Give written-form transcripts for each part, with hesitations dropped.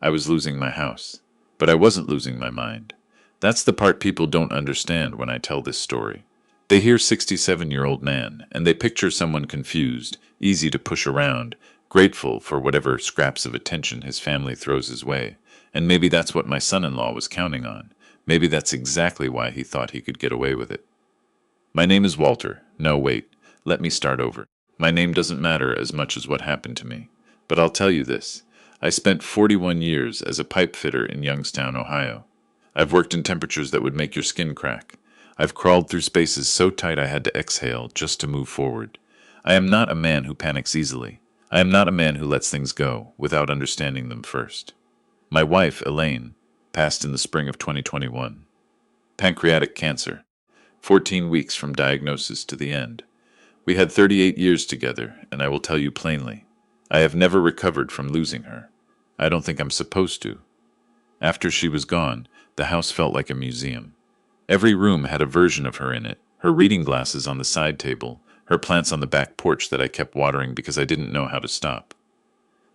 I was losing my house. But I wasn't losing my mind. That's the part people don't understand when I tell this story. They hear 67-year-old man, and they picture someone confused, easy to push around, grateful for whatever scraps of attention his family throws his way. And maybe that's what my son-in-law was counting on. Maybe that's exactly why he thought he could get away with it. My name is Walter. No, wait. Let me start over. My name doesn't matter as much as what happened to me. But I'll tell you this. I spent 41 years as a pipe fitter in Youngstown, Ohio. I've worked in temperatures that would make your skin crack. I've crawled through spaces so tight I had to exhale just to move forward. I am not a man who panics easily. I am not a man who lets things go without understanding them first. My wife, Elaine, passed in the spring of 2021. Pancreatic cancer. 14 weeks from diagnosis to the end. We had 38 years together, and I will tell you plainly, I have never recovered from losing her. I don't think I'm supposed to. After she was gone, the house felt like a museum. Every room had a version of her in it, her reading glasses on the side table, her plants on the back porch that I kept watering because I didn't know how to stop.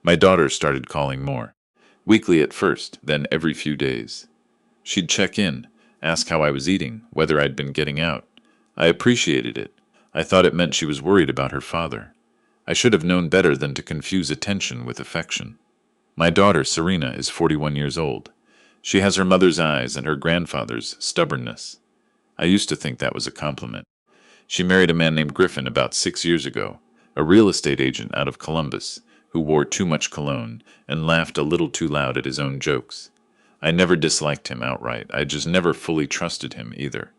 My daughter started calling more. Weekly at first, then every few days. She'd check in, ask how I was eating, whether I'd been getting out. I appreciated it. I thought it meant she was worried about her father. I should have known better than to confuse attention with affection. My daughter, Serena, is 41 years old. She has her mother's eyes and her grandfather's stubbornness. I used to think that was a compliment. She married a man named Griffin about 6 years ago, a real estate agent out of Columbus, who wore too much cologne and laughed a little too loud at his own jokes. I never disliked him outright. I just never fully trusted him either.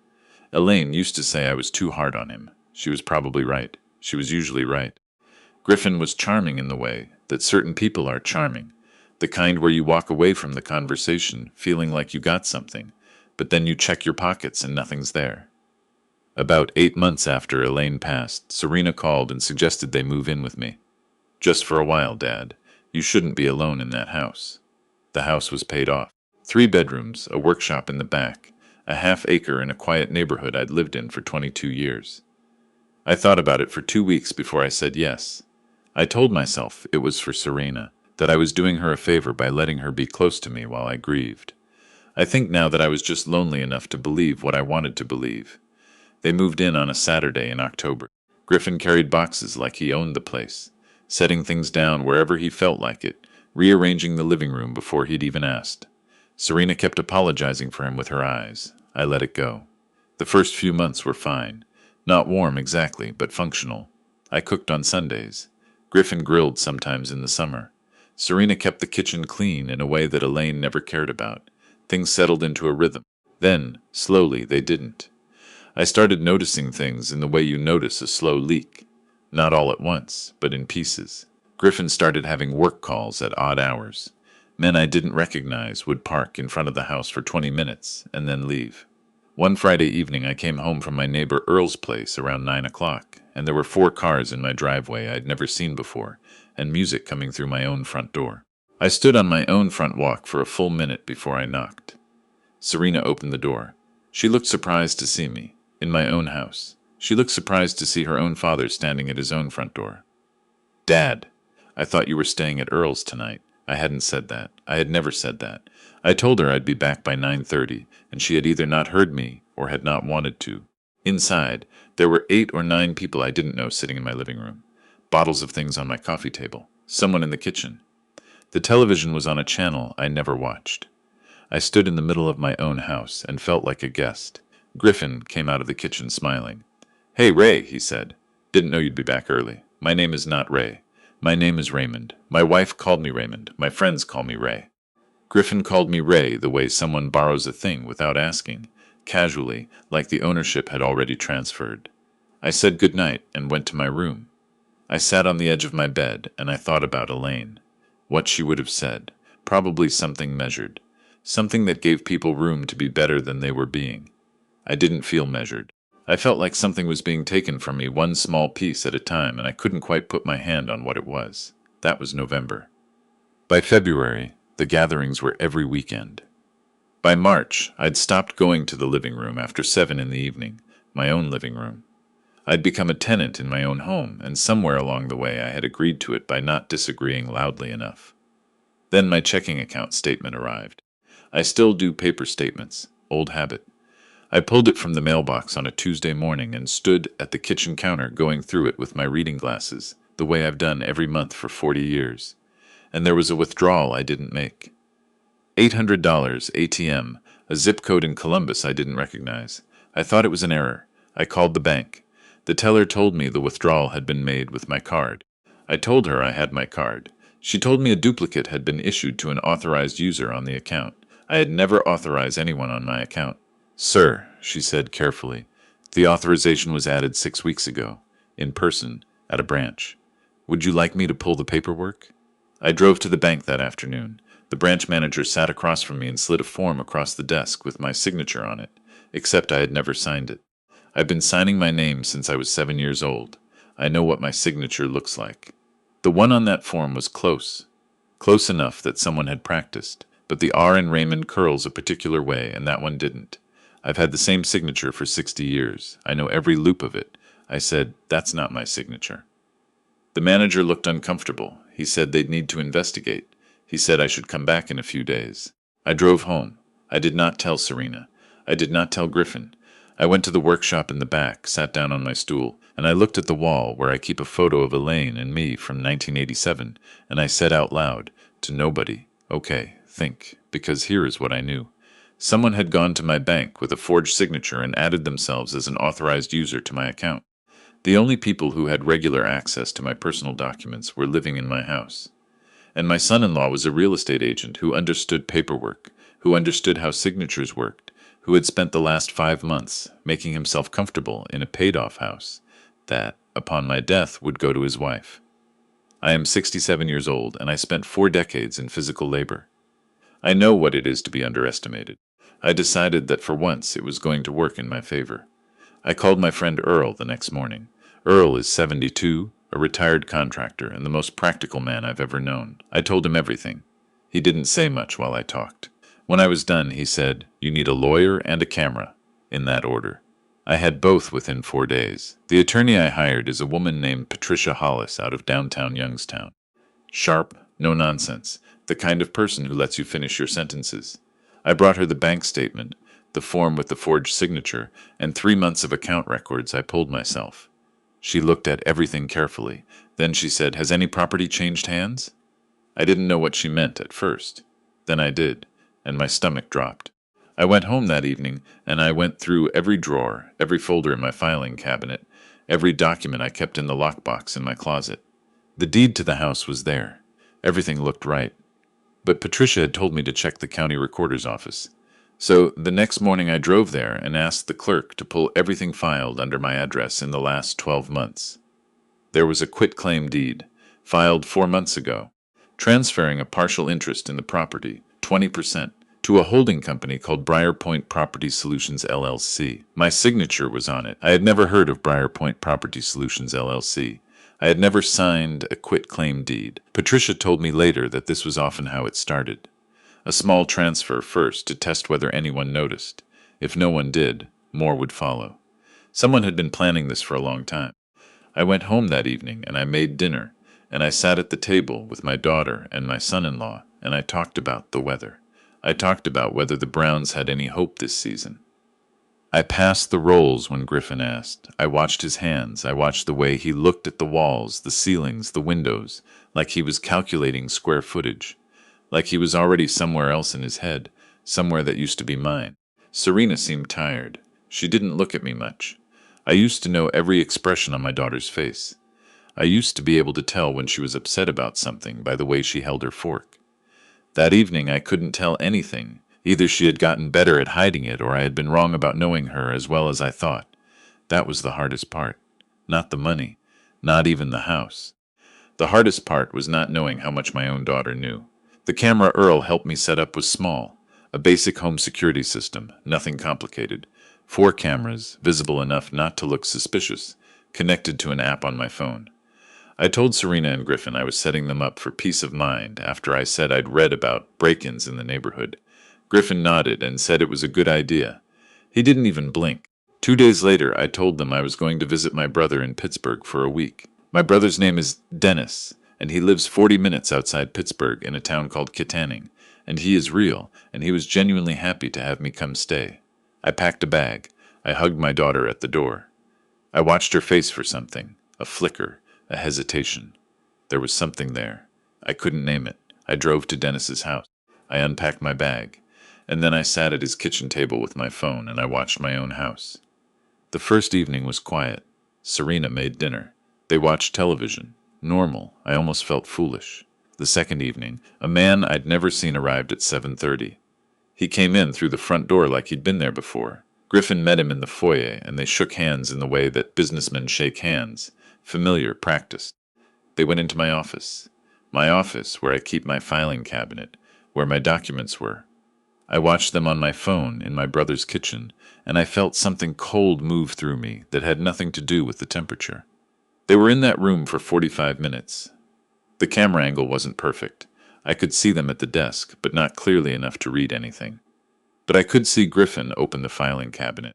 Elaine used to say I was too hard on him. She was probably right. She was usually right. Griffin was charming in the way that certain people are charming, the kind where you walk away from the conversation feeling like you got something, but then you check your pockets and nothing's there. About 8 months after Elaine passed, Serena called and suggested they move in with me. Just for a while, Dad. You shouldn't be alone in that house. The house was paid off. 3 bedrooms, a workshop in the back, a half-acre in a quiet neighborhood I'd lived in for 22 years. I thought about it for 2 weeks before I said yes. I told myself it was for Serena, that I was doing her a favor by letting her be close to me while I grieved. I think now that I was just lonely enough to believe what I wanted to believe. They moved in on a Saturday in October. Griffin carried boxes like he owned the place, setting things down wherever he felt like it, rearranging the living room before he'd even asked. Serena kept apologizing for him with her eyes. I let it go. The first few months were fine. Not warm exactly, but functional. I cooked on Sundays. Griffin grilled sometimes in the summer. Serena kept the kitchen clean in a way that Elaine never cared about. Things settled into a rhythm. Then, slowly, they didn't. I started noticing things in the way you notice a slow leak. Not all at once, but in pieces. Griffin started having work calls at odd hours. Men I didn't recognize would park in front of the house for 20 minutes and then leave. One Friday evening I came home from my neighbor Earl's place around 9 o'clock, and there were 4 cars in my driveway I'd never seen before, and music coming through my own front door. I stood on my own front walk for a full minute before I knocked. Serena opened the door. She looked surprised to see me, in my own house. She looked surprised to see her own father standing at his own front door. Dad, I thought you were staying at Earl's tonight. I hadn't said that. I had never said that. I told her I'd be back by 9:30, and she had either not heard me or had not wanted to. Inside, there were 8 or 9 people I didn't know sitting in my living room. Bottles of things on my coffee table. Someone in the kitchen. The television was on a channel I never watched. I stood in the middle of my own house and felt like a guest. Griffin came out of the kitchen smiling. Hey, Ray, he said. Didn't know you'd be back early. My name is not Ray. My name is Raymond. My wife called me Raymond. My friends call me Ray. Griffin called me Ray the way someone borrows a thing without asking, casually, like the ownership had already transferred. I said goodnight and went to my room. I sat on the edge of my bed and I thought about Elaine. What she would have said. Probably something measured. Something that gave people room to be better than they were being. I didn't feel measured. I felt like something was being taken from me one small piece at a time, and I couldn't quite put my hand on what it was. That was November. By February, the gatherings were every weekend. By March, I'd stopped going to the living room after 7 in the evening, my own living room. I'd become a tenant in my own home, and somewhere along the way I had agreed to it by not disagreeing loudly enough. Then my checking account statement arrived. I still do paper statements, old habit. I pulled it from the mailbox on a Tuesday morning and stood at the kitchen counter going through it with my reading glasses, the way I've done every month for 40 years. And there was a withdrawal I didn't make. $800 ATM, a zip code in Columbus I didn't recognize. I thought it was an error. I called the bank. The teller told me the withdrawal had been made with my card. I told her I had my card. She told me a duplicate had been issued to an authorized user on the account. I had never authorized anyone on my account. Sir, she said carefully, the authorization was added 6 weeks ago, in person, at a branch. Would you like me to pull the paperwork? I drove to the bank that afternoon. The branch manager sat across from me and slid a form across the desk with my signature on it, except I had never signed it. I've been signing my name since I was 7 years old. I know what my signature looks like. The one on that form was close. Close enough that someone had practiced, but the R in Raymond curls a particular way, and that one didn't. I've had the same signature for 60 years. I know every loop of it. I said, that's not my signature. The manager looked uncomfortable. He said they'd need to investigate. He said I should come back in a few days. I drove home. I did not tell Serena. I did not tell Griffin. I went to the workshop in the back, sat down on my stool, and I looked at the wall where I keep a photo of Elaine and me from 1987, and I said out loud, to nobody, okay, think, because here is what I knew. Someone had gone to my bank with a forged signature and added themselves as an authorized user to my account. The only people who had regular access to my personal documents were living in my house. And my son-in-law was a real estate agent who understood paperwork, who understood how signatures worked, who had spent the last 5 months making himself comfortable in a paid-off house that, upon my death, would go to his wife. I am 67 years old, and I spent 4 decades in physical labor. I know what it is to be underestimated. I decided that for once it was going to work in my favor. I called my friend Earl the next morning. Earl is 72, a retired contractor, and the most practical man I've ever known. I told him everything. He didn't say much while I talked. When I was done, he said, "You need a lawyer and a camera," in that order. I had both within 4 days. The attorney I hired is a woman named Patricia Hollis out of downtown Youngstown. Sharp, no nonsense, the kind of person who lets you finish your sentences. I brought her the bank statement, the form with the forged signature, and 3 months of account records I pulled myself. She looked at everything carefully. Then she said, "Has any property changed hands?" I didn't know what she meant at first. Then I did, and my stomach dropped. I went home that evening, and I went through every drawer, every folder in my filing cabinet, every document I kept in the lockbox in my closet. The deed to the house was there. Everything looked right. But Patricia had told me to check the county recorder's office. So the next morning I drove there and asked the clerk to pull everything filed under my address in the last 12 months. There was a quitclaim deed, filed 4 months ago, transferring a partial interest in the property, 20%, to a holding company called Briar Point Property Solutions LLC. My signature was on it. I had never heard of Briar Point Property Solutions LLC. I had never signed a quitclaim deed. Patricia told me later that this was often how it started. A small transfer first to test whether anyone noticed. If no one did, more would follow. Someone had been planning this for a long time. I went home that evening and I made dinner, and I sat at the table with my daughter and my son-in-law, and I talked about the weather. I talked about whether the Browns had any hope this season. I passed the rolls when Griffin asked. I watched his hands. I watched the way he looked at the walls, the ceilings, the windows, like he was calculating square footage, like he was already somewhere else in his head, somewhere that used to be mine. Serena seemed tired. She didn't look at me much. I used to know every expression on my daughter's face. I used to be able to tell when she was upset about something by the way she held her fork. That evening I couldn't tell anything. Either she had gotten better at hiding it, or I had been wrong about knowing her as well as I thought. That was the hardest part. Not the money. Not even the house. The hardest part was not knowing how much my own daughter knew. The camera Earl helped me set up was small. A basic home security system, nothing complicated. 4 cameras, visible enough not to look suspicious, connected to an app on my phone. I told Serena and Griffin I was setting them up for peace of mind after I said I'd read about break-ins in the neighborhood. Griffin nodded and said it was a good idea. He didn't even blink. 2 days later, I told them I was going to visit my brother in Pittsburgh for a week. My brother's name is Dennis, and he lives 40 minutes outside Pittsburgh in a town called Kittanning, and he is real, and he was genuinely happy to have me come stay. I packed a bag. I hugged my daughter at the door. I watched her face for something, a flicker, a hesitation. There was something there. I couldn't name it. I drove to Dennis's house. I unpacked my bag, and then I sat at his kitchen table with my phone and I watched my own house. The first evening was quiet. Serena made dinner. They watched television. Normal. I almost felt foolish. The second evening, a man I'd never seen arrived at 7:30. He came in through the front door like he'd been there before. Griffin met him in the foyer, and they shook hands in the way that businessmen shake hands. Familiar, practiced. They went into my office. My office, where I keep my filing cabinet, where my documents were. I watched them on my phone in my brother's kitchen, and I felt something cold move through me that had nothing to do with the temperature. They were in that room for 45 minutes. The camera angle wasn't perfect. I could see them at the desk, but not clearly enough to read anything. But I could see Griffin open the filing cabinet.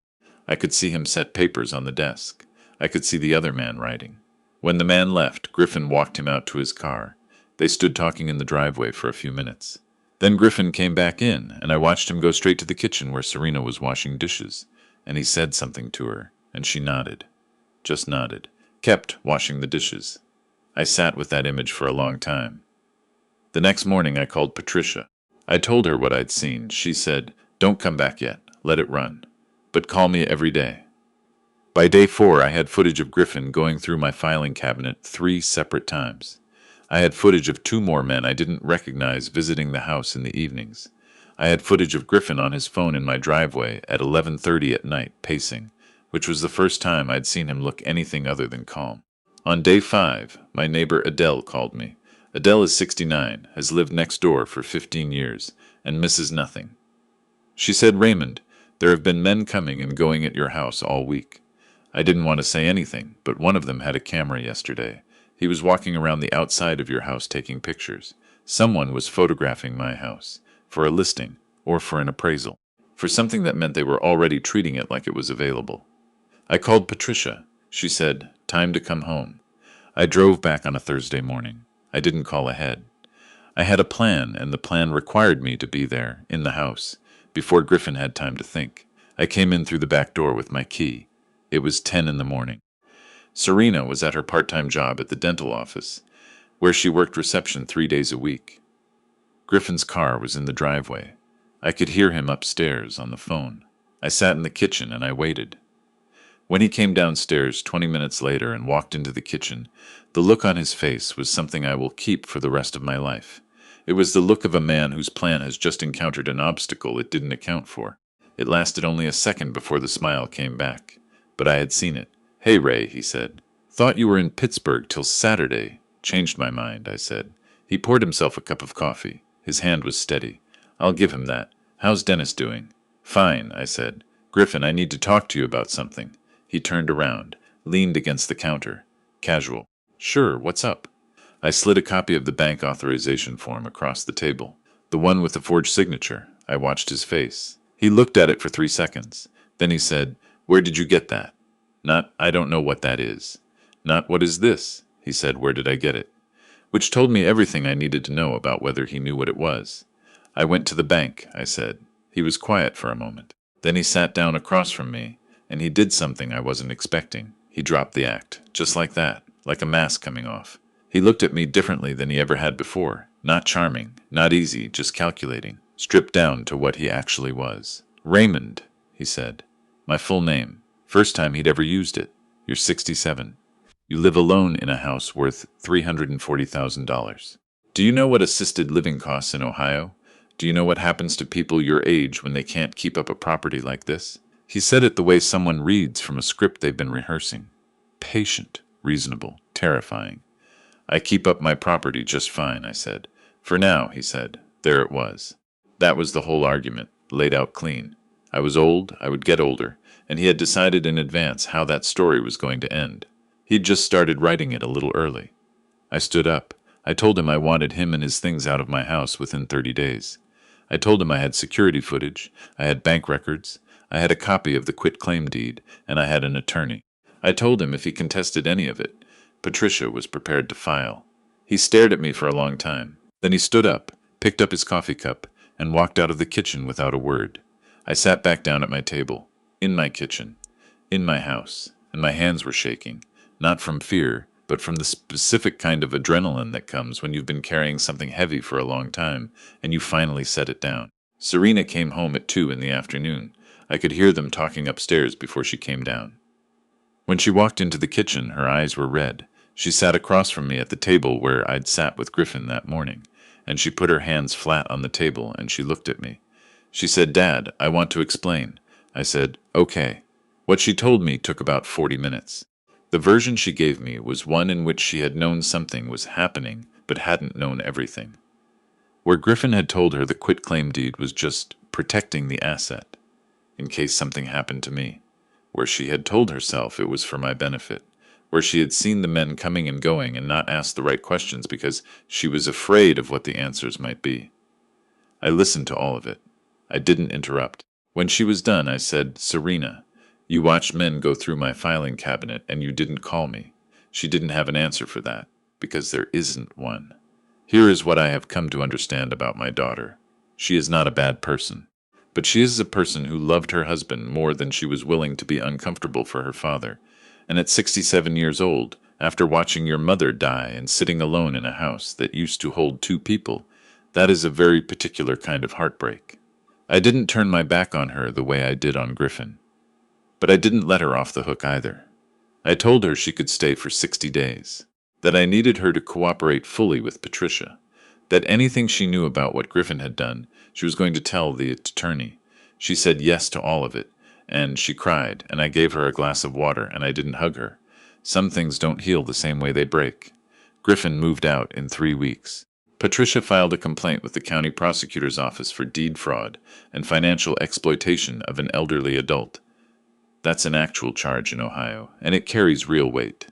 I could see him set papers on the desk. I could see the other man writing. When the man left, Griffin walked him out to his car. They stood talking in the driveway for a few minutes. Then Griffin came back in, and I watched him go straight to the kitchen where Serena was washing dishes, and he said something to her, and she nodded. Just nodded. Kept washing the dishes. I sat with that image for a long time. The next morning I called Patricia. I told her what I'd seen. She said, "Don't come back yet. Let it run. But call me every day." By day 4, I had footage of Griffin going through my filing cabinet 3 separate times. I had footage of 2 more men I didn't recognize visiting the house in the evenings. I had footage of Griffin on his phone in my driveway at 11:30 at night, pacing, which was the first time I'd seen him look anything other than calm. On day 5, my neighbor Adele called me. Adele is 69, has lived next door for 15 years, and misses nothing. She said, "Raymond, there have been men coming and going at your house all week." I didn't want to say anything, but one of them had a camera yesterday. He was walking around the outside of your house taking pictures. Someone was photographing my house, for a listing, or for an appraisal, for something that meant they were already treating it like it was available. I called Patricia. She said, "Time to come home." I drove back on a Thursday morning. I didn't call ahead. I had a plan, and the plan required me to be there, in the house, before Griffin had time to think. I came in through the back door with my key. It was 10 in the morning. Serena was at her part-time job at the dental office, where she worked reception 3 days a week. Griffin's car was in the driveway. I could hear him upstairs on the phone. I sat in the kitchen and I waited. When he came downstairs 20 minutes later and walked into the kitchen, the look on his face was something I will keep for the rest of my life. It was the look of a man whose plan has just encountered an obstacle it didn't account for. It lasted only a second before the smile came back. But I had seen it. "Hey, Ray," he said. "Thought you were in Pittsburgh till Saturday." "Changed my mind," I said. He poured himself a cup of coffee. His hand was steady. "I'll give him that. How's Dennis doing?" "Fine," I said. "Griffin, I need to talk to you about something." He turned around, leaned against the counter. Casual. "Sure, what's up?" I slid a copy of the bank authorization form across the table. The one with the forged signature. I watched his face. He looked at it for 3 seconds. Then he said, "Where did you get that?" Not, "I don't know what that is." Not, "What is this?" He said, "Where did I get it?" Which told me everything I needed to know about whether he knew what it was. "I went to the bank," I said. He was quiet for a moment. Then he sat down across from me, and he did something I wasn't expecting. He dropped the act, just like that, like a mask coming off. He looked at me differently than he ever had before. Not charming, not easy, just calculating, stripped down to what he actually was. "Raymond," he said. My full name. First time he'd ever used it. "You're 67. You live alone in a house worth $340,000. Do you know what assisted living costs in Ohio? Do you know what happens to people your age when they can't keep up a property like this?" He said it the way someone reads from a script they've been rehearsing. Patient, reasonable, terrifying. "I keep up my property just fine," I said. "For now," he said. There it was. That was the whole argument, laid out clean. I was old, I would get older, and he had decided in advance how that story was going to end. He'd just started writing it a little early. I stood up. I told him I wanted him and his things out of my house within 30 days. I told him I had security footage, I had bank records, I had a copy of the quitclaim deed, and I had an attorney. I told him if he contested any of it, Patricia was prepared to file. He stared at me for a long time. Then he stood up, picked up his coffee cup, and walked out of the kitchen without a word. I sat back down at my table, in my kitchen, in my house, and my hands were shaking, not from fear, but from the specific kind of adrenaline that comes when you've been carrying something heavy for a long time and you finally set it down. Serena came home at 2 in the afternoon. I could hear them talking upstairs before she came down. When she walked into the kitchen, her eyes were red. She sat across from me at the table where I'd sat with Griffin that morning, and she put her hands flat on the table and she looked at me. She said, "Dad, I want to explain." I said, "Okay." What she told me took about 40 minutes. The version she gave me was one in which she had known something was happening, but hadn't known everything. Where Griffin had told her the quitclaim deed was just protecting the asset, in case something happened to me. Where she had told herself it was for my benefit. Where she had seen the men coming and going and not asked the right questions because she was afraid of what the answers might be. I listened to all of it. I didn't interrupt. When she was done, I said, "Serena, you watched men go through my filing cabinet and you didn't call me." She didn't have an answer for that, because there isn't one. Here is what I have come to understand about my daughter. She is not a bad person, but she is a person who loved her husband more than she was willing to be uncomfortable for her father. And at 67 years old, after watching your mother die and sitting alone in a house that used to hold 2 people, that is a very particular kind of heartbreak. I didn't turn my back on her the way I did on Griffin. But I didn't let her off the hook either. I told her she could stay for 60 days. That I needed her to cooperate fully with Patricia. That anything she knew about what Griffin had done, she was going to tell the attorney. She said yes to all of it, and she cried, and I gave her a glass of water, and I didn't hug her. Some things don't heal the same way they break. Griffin moved out in 3 weeks. Patricia filed a complaint with the county prosecutor's office for deed fraud and financial exploitation of an elderly adult. That's an actual charge in Ohio, and it carries real weight.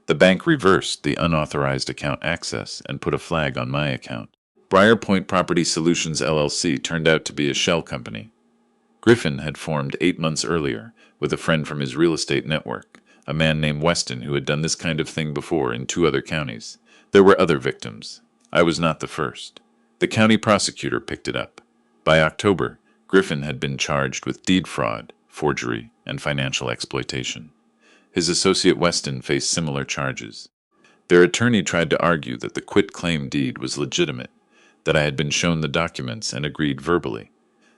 The bank reversed the unauthorized account access and put a flag on my account. Briar Point Property Solutions LLC turned out to be a shell company. Griffin had formed 8 months earlier with a friend from his real estate network, a man named Weston who had done this kind of thing before in 2 other counties. There were other victims. I was not the first. The county prosecutor picked it up. By October, Griffin had been charged with deed fraud, forgery, and financial exploitation. His associate Weston faced similar charges. Their attorney tried to argue that the quitclaim deed was legitimate, that I had been shown the documents and agreed verbally.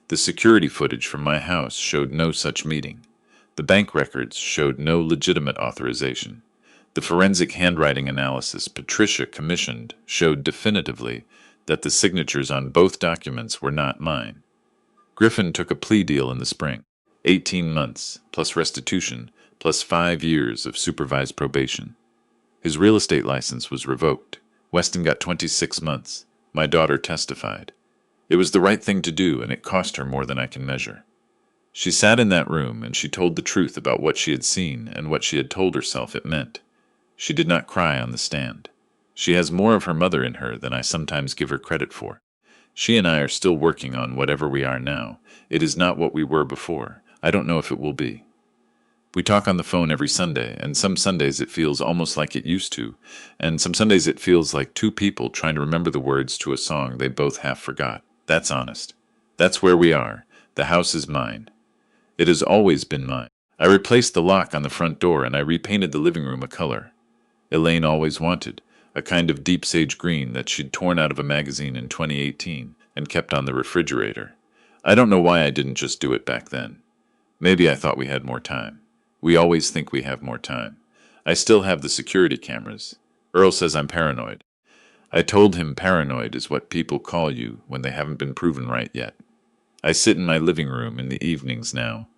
The security footage from my house showed no such meeting. The bank records showed no legitimate authorization. The forensic handwriting analysis Patricia commissioned showed definitively that the signatures on both documents were not mine. Griffin took a plea deal in the spring. 18 months, plus restitution, plus 5 years of supervised probation. His real estate license was revoked. Weston got 26 months. My daughter testified. It was the right thing to do, and it cost her more than I can measure. She sat in that room, and she told the truth about what she had seen and what she had told herself it meant. She did not cry on the stand. She has more of her mother in her than I sometimes give her credit for. She and I are still working on whatever we are now. It is not what we were before. I don't know if it will be. We talk on the phone every Sunday, and some Sundays it feels almost like it used to, and some Sundays it feels like 2 people trying to remember the words to a song they both half forgot. That's honest. That's where we are. The house is mine. It has always been mine. I replaced the lock on the front door, and I repainted the living room a color Elaine always wanted, a kind of deep sage green that she'd torn out of a magazine in 2018 and kept on the refrigerator. I don't know why I didn't just do it back then. Maybe I thought we had more time. We always think we have more time. I still have the security cameras. Earl says I'm paranoid. I told him paranoid is what people call you when they haven't been proven right yet. I sit in my living room in the evenings now,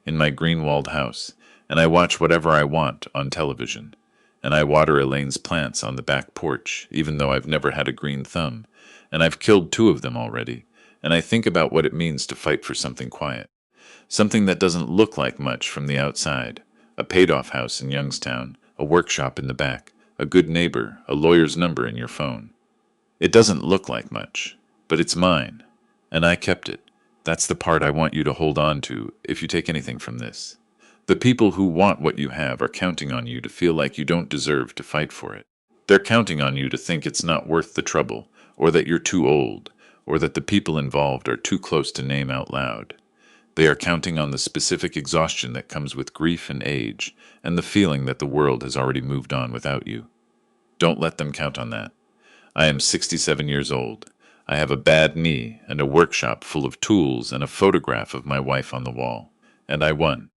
in my green-walled house, and I watch whatever I want on television. And I water Elaine's plants on the back porch, even though I've never had a green thumb, and I've killed 2 of them already, and I think about what it means to fight for something quiet. Something that doesn't look like much from the outside. A paid-off house in Youngstown, a workshop in the back, a good neighbor, a lawyer's number in your phone. It doesn't look like much, but it's mine, and I kept it. That's the part I want you to hold on to if you take anything from this. The people who want what you have are counting on you to feel like you don't deserve to fight for it. They're counting on you to think it's not worth the trouble, or that you're too old, or that the people involved are too close to name out loud. They are counting on the specific exhaustion that comes with grief and age, and the feeling that the world has already moved on without you. Don't let them count on that. I am 67 years old. I have a bad knee and a workshop full of tools and a photograph of my wife on the wall. And I won.